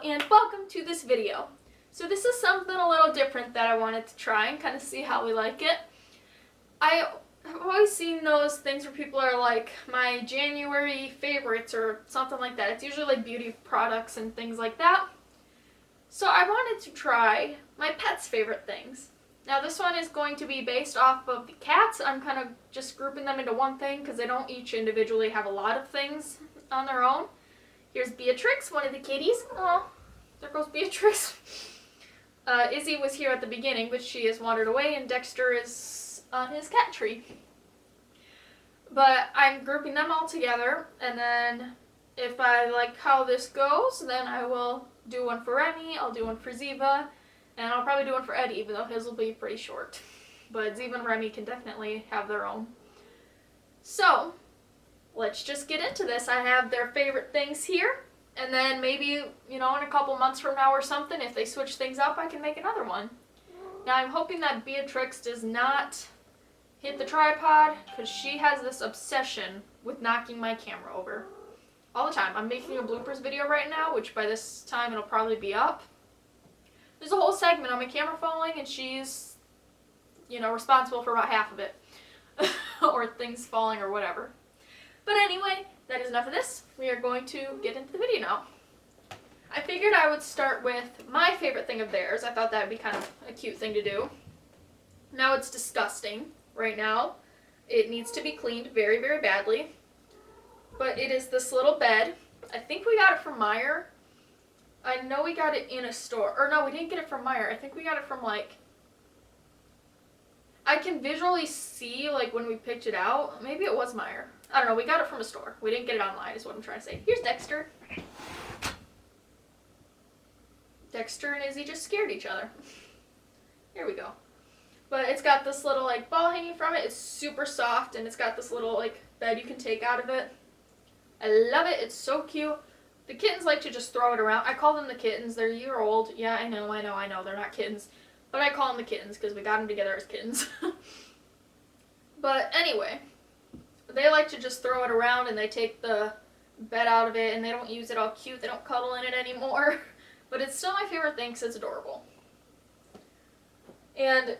and welcome to this video. So this is something a little different that I wanted to try and kind of see how we like it. I have always seen those things where people are like, my January favorites or something like that. It's usually like beauty products and things like that. So I wanted to try my pet's favorite things. Now this one is going to be based off of the cats. I'm kind of just grouping them into one thing because they don't each individually have a lot of things on their own. Here's Beatrix, one of the kitties. Oh, there goes Beatrix. Izzy was here at the beginning, but she has wandered away, and Dexter is on his cat tree. But I'm grouping them all together, and then if I like how this goes, then I will do one for Remy, I'll do one for Ziva, and I'll probably do one for Eddie, even though his will be pretty short. But Ziva and Remy can definitely have their own. So, let's just get into this. I have their favorite things here, and then maybe, in a couple months from now or something, if they switch things up, I can make another one. Now, I'm hoping that Beatrix does not hit the tripod, because she has this obsession with knocking my camera over. All the time. I'm making a bloopers video right now, which by this time it'll probably be up. There's a whole segment on my camera falling, and she's, responsible for about half of it. Or things falling or whatever. But anyway, that is enough of this. We are going to get into the video now. I figured I would start with my favorite thing of theirs. I thought that would be kind of a cute thing to do. Now it's disgusting right now. It needs to be cleaned very, very badly. But it is this little bed. I think we got it from Meijer. I know we got it in a store. Or no, we didn't get it from Meijer. I think we got it from I can visually see when we picked it out. Maybe it was Meijer. I don't know, we got it from a store. We didn't get it online is what I'm trying to say. Here's Dexter. Dexter and Izzy just scared each other. Here we go. But it's got this little ball hanging from it. It's super soft, and it's got this little bed you can take out of it. I love it. It's so cute. The kittens like to just throw it around. I call them the kittens. They're a year old. Yeah, I know. They're not kittens. But I call them the kittens because we got them together as kittens. But anyway, they like to just throw it around, and they take the bed out of it, and they don't use it all cute. They don't cuddle in it anymore. But it's still my favorite thing because it's adorable. And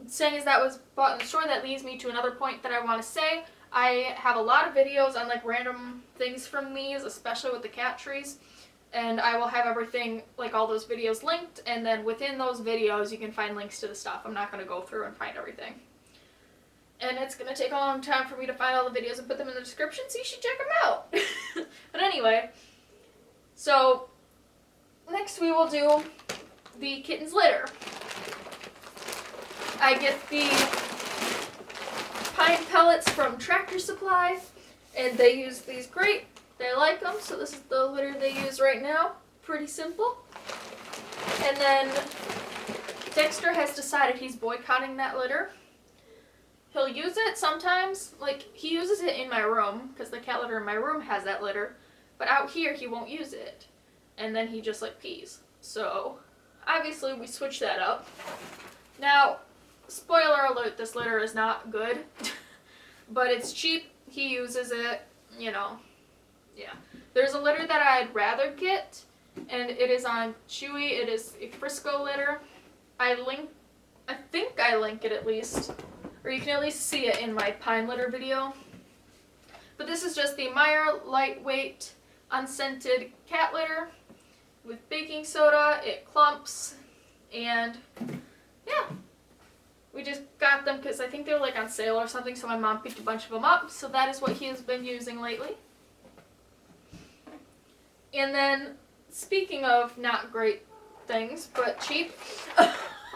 saying as that was bought in the store, that leads me to another point that I want to say. I have a lot of videos on random things from these, especially with the cat trees. And I will have everything, all those videos linked, and then within those videos you can find links to the stuff. I'm not going to go through and find everything. And it's going to take a long time for me to find all the videos and put them in the description, so you should check them out. But anyway, so next we will do the kitten's litter. I get the pine pellets from Tractor Supply, and they use these great. They like them, so this is the litter they use right now. Pretty simple. And then Dexter has decided he's boycotting that litter. He'll use it sometimes. He uses it in my room, because the cat litter in my room has that litter. But out here, he won't use it. And then he just, pees. So, obviously, we switch that up. Now, spoiler alert, this litter is not good. But it's cheap. He uses it, Yeah. There's a litter that I'd rather get, and it is on Chewy. It is a Frisco litter. I think I link it at least. Or you can at least see it in my pine litter video. But this is just the Meijer lightweight unscented cat litter with baking soda. It clumps, and yeah. We just got them because I think they were on sale or something, so my mom picked a bunch of them up. So that is what he has been using lately. And then, speaking of not great things, but cheap,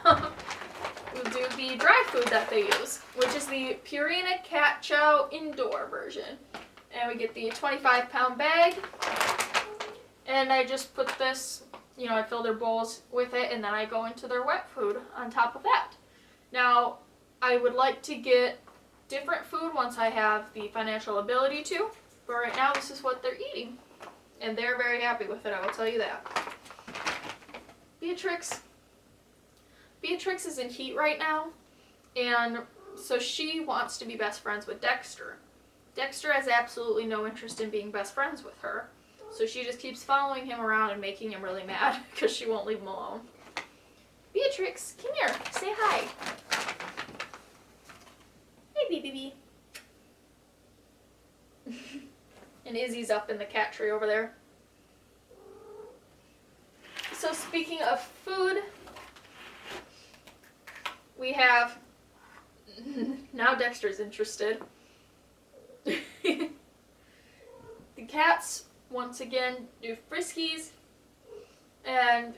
we'll do the dry food that they use, which is the Purina Cat Chow Indoor version. And we get the 25-pound bag, and I just put this, I fill their bowls with it, and then I go into their wet food on top of that. Now, I would like to get different food once I have the financial ability to, but right now this is what they're eating. And they're very happy with it, I will tell you that. Beatrix is in heat right now, and so she wants to be best friends with Dexter. Dexter has absolutely no interest in being best friends with her. So she just keeps following him around and making him really mad because she won't leave him alone. Beatrix, come here. Say hi. Hey, baby. And Izzy's up in the cat tree over there. So speaking of food, we have, now Dexter's interested. The cats, once again, do friskies, and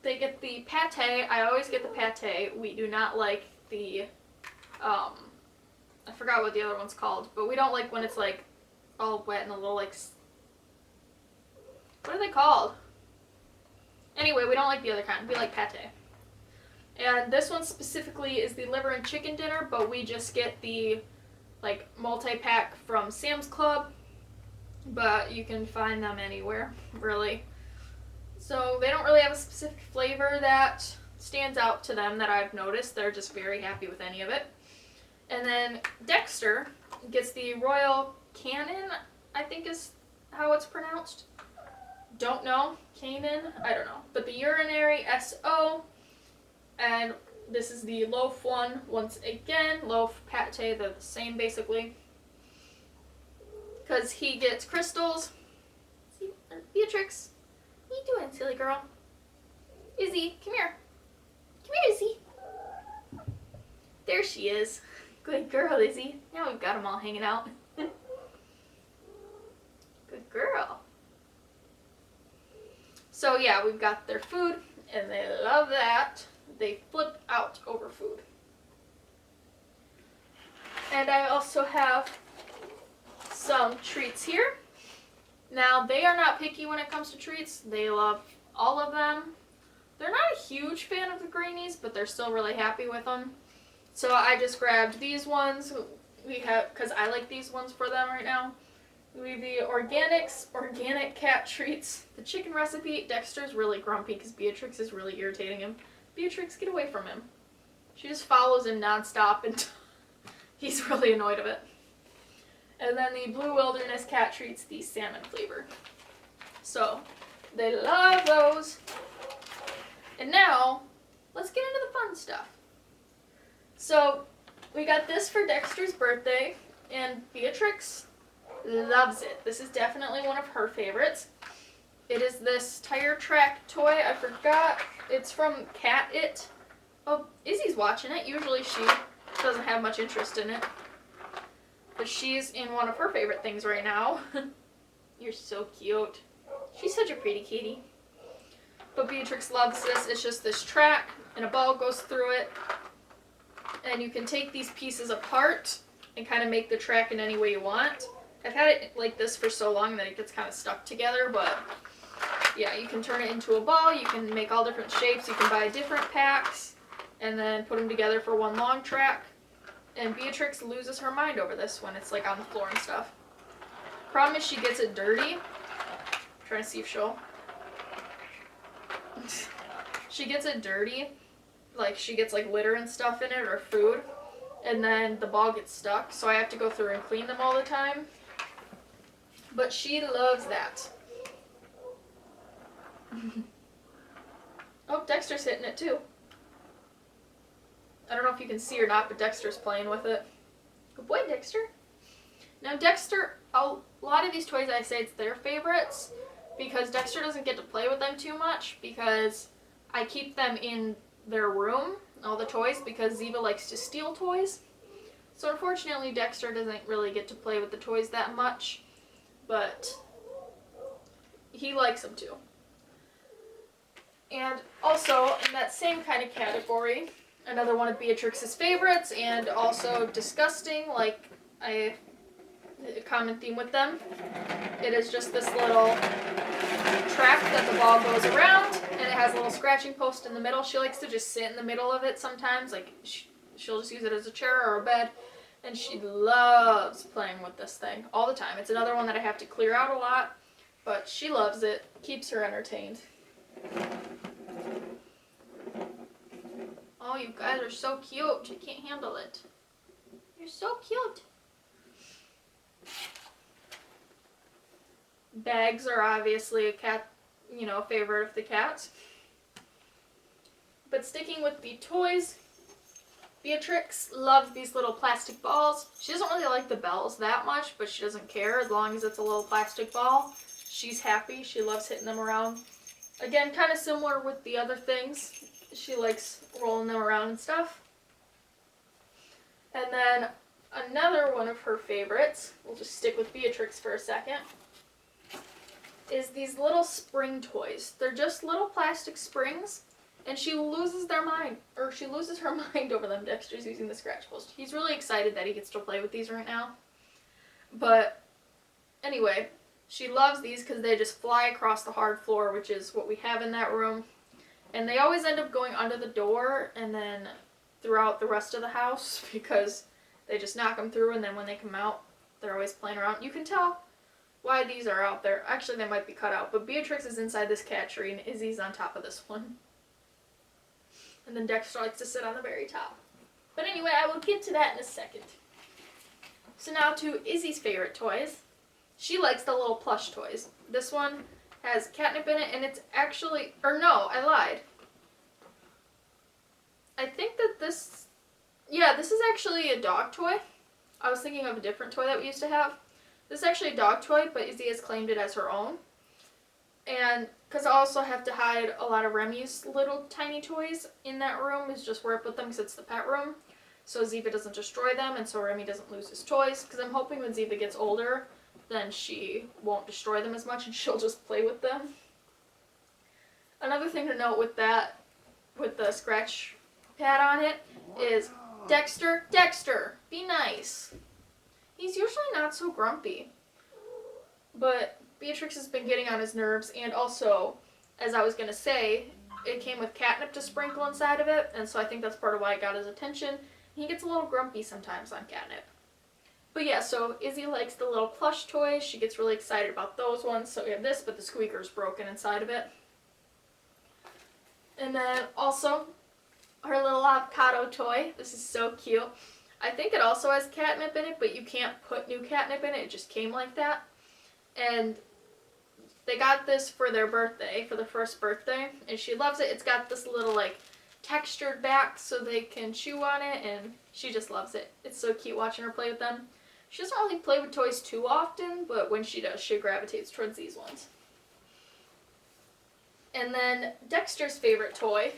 they get the pate. I always get the pate. We do not like the, I forgot what the other one's called, but we don't like when it's like all wet and a little like, what are they called? Anyway, we don't like the other kind. We like pate. And this one specifically is the liver and chicken dinner, but we just get the like multi-pack from Sam's Club, but you can find them anywhere, really. So they don't really have a specific flavor that stands out to them that I've noticed. They're just very happy with any of it. And then Dexter gets the Royal Canin, I think is how it's pronounced. Don't know. Canin? I don't know. But the urinary SO, and this is the loaf one. Once again, loaf, pate, they're the same basically. Because he gets crystals. See, Beatrix, what are you doing, silly girl? Izzy, come here. Come here, Izzy. There she is. Good girl, Izzy. Now we've got them all hanging out. Good girl. So yeah, we've got their food, and they love that. They flip out over food. And I also have some treats here. Now, they are not picky when it comes to treats. They love all of them. They're not a huge fan of the greenies, but they're still really happy with them. So I just grabbed these ones. We have, because I like these ones for them right now. We have the organic cat treats. The chicken recipe. Dexter's really grumpy because Beatrix is really irritating him. Beatrix, get away from him. She just follows him nonstop and he's really annoyed of it. And then the Blue Wilderness cat treats, the salmon flavor. So, they love those. And now, let's get into the fun stuff. So, we got this for Dexter's birthday, and Beatrix loves it. This is definitely one of her favorites. It is this tire track toy. I forgot. It's from Cat It. Oh, Izzy's watching it. Usually she doesn't have much interest in it. But she's in one of her favorite things right now. You're so cute. She's such a pretty kitty. But Beatrix loves this. It's just this track, and a ball goes through it. And you can take these pieces apart and kind of make the track in any way you want. I've had it like this for so long that it gets kind of stuck together, but yeah, you can turn it into a ball. You can make all different shapes. You can buy different packs and then put them together for one long track. And Beatrix loses her mind over this when it's like on the floor and stuff. Problem is she gets it dirty. I'm trying to see if she'll... She gets it dirty. Like she gets like litter and stuff in it or food. And then the ball gets stuck. So I have to go through and clean them all the time. But she loves that. Oh, Dexter's hitting it too. I don't know if you can see or not, but Dexter's playing with it. Good boy, Dexter. Now, Dexter, a lot of these toys, I say it's their favorites because Dexter doesn't get to play with them too much because I keep them in their room, all the toys, because Ziva likes to steal toys. So, unfortunately, Dexter doesn't really get to play with the toys that much, but he likes them too. And also, in that same kind of category, another one of Beatrix's favorites, and also disgusting, like a common theme with them. It is just this little track that the ball goes around, and it has a little scratching post in the middle. She likes to just sit in the middle of it sometimes, like she'll just use it as a chair or a bed, and she loves playing with this thing all the time. It's another one that I have to clear out a lot, but she loves it, keeps her entertained. Oh, you guys are so cute. I can't handle it. You're so cute. bags are obviously a cat, you know, a favorite of the cats. But sticking with the toys, Beatrix loves these little plastic balls. She doesn't really like the bells that much, but she doesn't care as long as it's a little plastic ball. She's happy. She loves hitting them around. Again, kind of similar with the other things. She likes rolling them around and stuff. And then another one of her favorites, we'll just stick with Beatrix for a second, is these little spring toys. They're just little plastic springs, and she loses her mind over them. Dexter's using the scratch post. He's really excited that he gets to play with these right now. But anyway, she loves these because they just fly across the hard floor, which is what we have in that room. And they always end up going under the door and then throughout the rest of the house because they just knock them through, and then when they come out, they're always playing around. You can tell why these are out there. Actually, they might be cut out, but Beatrix is inside this cat tree and Izzy's on top of this one. And then Dexter likes to sit on the very top. But anyway, I will get to that in a second. So now to Izzy's favorite toys. She likes the little plush toys. This one has catnip in it, and it's actually, or no, I lied. I think that this is actually a dog toy. I was thinking of a different toy that we used to have. This is actually a dog toy, but Izzy has claimed it as her own. And because I also have to hide a lot of Remy's little tiny toys in that room, is just where I put them because it's the pet room. So Ziva doesn't destroy them, and so Remy doesn't lose his toys. Because I'm hoping when Ziva gets older, then she won't destroy them as much and she'll just play with them. Another thing to note with that, with the scratch pad on it, is Dexter, be nice. He's usually not so grumpy. But Beatrix has been getting on his nerves, and also, as I was going to say, it came with catnip to sprinkle inside of it, and so I think that's part of why it got his attention. He gets a little grumpy sometimes on catnip. But yeah, so Izzy likes the little plush toys. She gets really excited about those ones. So we have this, but the squeaker's broken inside of it. And then also, her little avocado toy. This is so cute. I think it also has catnip in it, but you can't put new catnip in it. It just came like that. And they got this for their birthday, for the first birthday, and she loves it. It's got this little, like, textured back so they can chew on it, and she just loves it. It's so cute watching her play with them. She doesn't really play with toys too often, but when she does, she gravitates towards these ones. And then Dexter's favorite toy.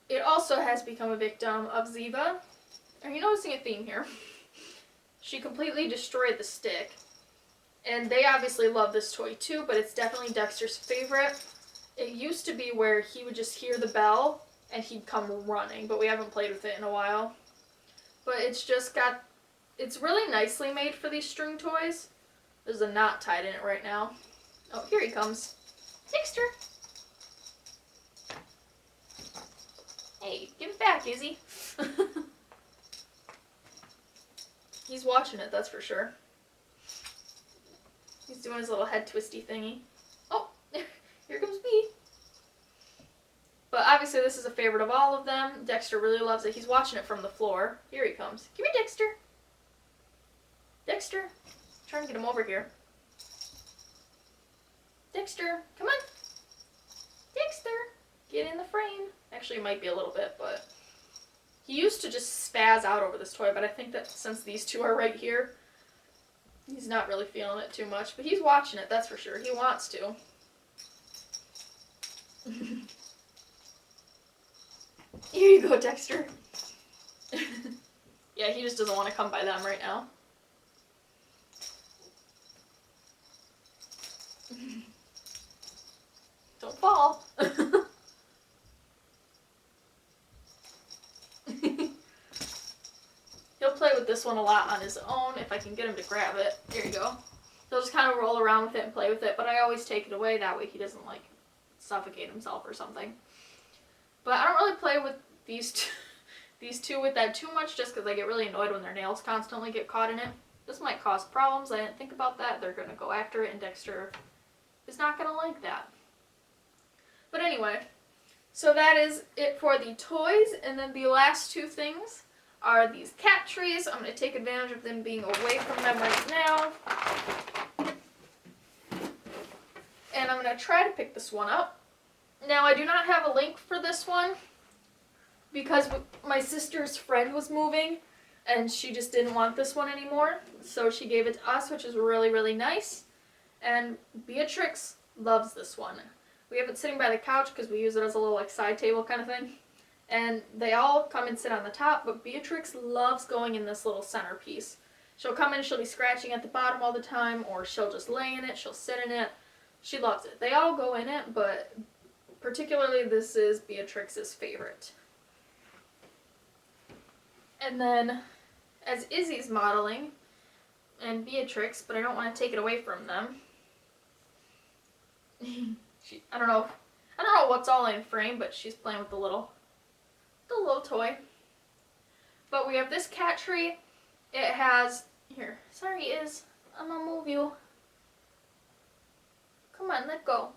It also has become a victim of Ziva. Are you noticing a theme here? She completely destroyed the stick. And they obviously love this toy too, but it's definitely Dexter's favorite. It used to be where he would just hear the bell and he'd come running, but we haven't played with it in a while. But it's really nicely made for these string toys. There's a knot tied in it right now. Oh, here he comes. Dexter! Hey, give it back, Izzy. He's watching it, that's for sure. He's doing his little head twisty thingy. Oh, here comes B. But obviously this is a favorite of all of them. Dexter really loves it. He's watching it from the floor. Here he comes. Come here, Dexter. Dexter. I'm trying to get him over here. Dexter, come on. Dexter, get in the frame. Actually, it might be a little bit, but he used to just spaz out over this toy, but I think that since these two are right here, he's not really feeling it too much. But he's watching it, that's for sure. He wants to. Here you go, Dexter. Yeah, he just doesn't want to come by them right now. Don't fall. He'll play with this one a lot on his own if I can get him to grab it. Here you go. He'll just kind of roll around with it and play with it, but I always take it away. That way he doesn't, like, suffocate himself or something. But I don't really play with these two with that too much, just because I get really annoyed when their nails constantly get caught in it. This might cause problems. I didn't think about that. They're going to go after it, and Dexter is not going to like that. But anyway, so that is it for the toys, and then the last two things are these cat trees. I'm going to take advantage of them being away from them right now. and I'm going to try to pick this one up. Now, I do not have a link for this one because my sister's friend was moving and she just didn't want this one anymore, so she gave it to us, which is really, really nice. And Beatrix loves this one. We have it sitting by the couch because we use it as a little like side table kind of thing. And they all come and sit on the top, but Beatrix loves going in this little centerpiece. She'll come in, she'll be scratching at the bottom all the time, or she'll just lay in it, she'll sit in it. She loves it. They all go in it, but particularly this is Beatrix's favorite. And then, as Izzy's modeling, and Beatrix, but I don't want to take it away from them. I don't know what's all in frame, but she's playing with the little toy. But we have this cat tree. It has, here, sorry Iz, I'm gonna move you. Come on, let go.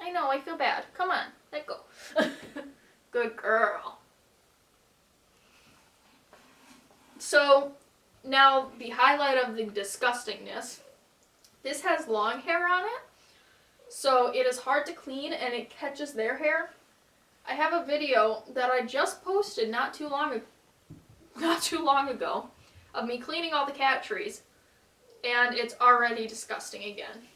I know, I feel bad. Come on, let go. Good girl. So, now the highlight of the disgustingness. This has long hair on it, so it is hard to clean and it catches their hair. I have a video that I just posted not too long ago of me cleaning all the cat trees, and it's already disgusting again.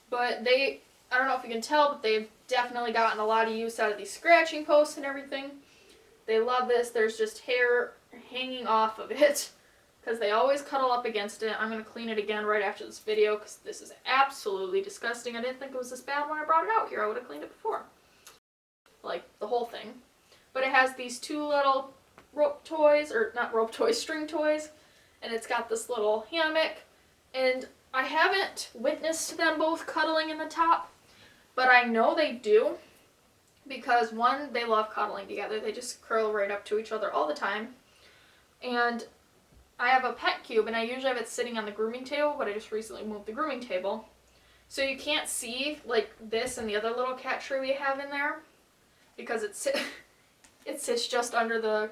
But I don't know if you can tell, but they've definitely gotten a lot of use out of these scratching posts and everything. They love this. There's just hair hanging off of it because they always cuddle up against it. I'm going to clean it again right after this video because this is absolutely disgusting. I didn't think it was this bad when I brought it out here. I would have cleaned it before. Like, the whole thing. But it has these two little string toys, and it's got this little hammock, and I haven't witnessed them both cuddling in the top, but I know they do, because one, they love cuddling together. They just curl right up to each other all the time, and I have a pet cube, and I usually have it sitting on the grooming table, but I just recently moved the grooming table, so you can't see, like, this and the other little cat tree we have in there, because it sits just under the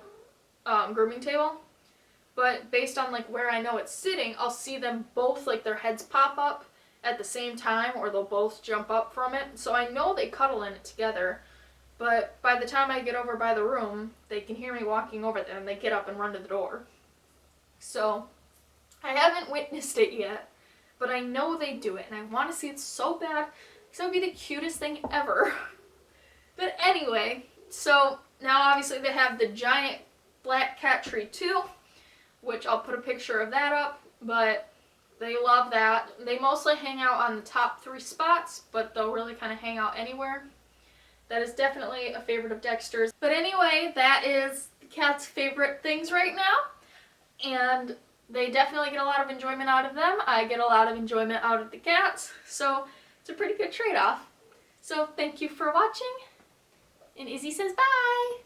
grooming table. But based on like where I know it's sitting, I'll see them both, like their heads pop up at the same time, or they'll both jump up from it. So I know they cuddle in it together, but by the time I get over by the room, they can hear me walking over there and they get up and run to the door. So I haven't witnessed it yet, but I know they do it, and I want to see it so bad because that would be the cutest thing ever. But anyway, so now obviously they have the giant black cat tree too, which I'll put a picture of that up, but they love that. They mostly hang out on the top 3 spots, but they'll really kind of hang out anywhere. That is definitely a favorite of Dexter's. But anyway, that is the cat's favorite things right now, and they definitely get a lot of enjoyment out of them. I get a lot of enjoyment out of the cats, so it's a pretty good trade-off. So thank you for watching, and Izzy says bye!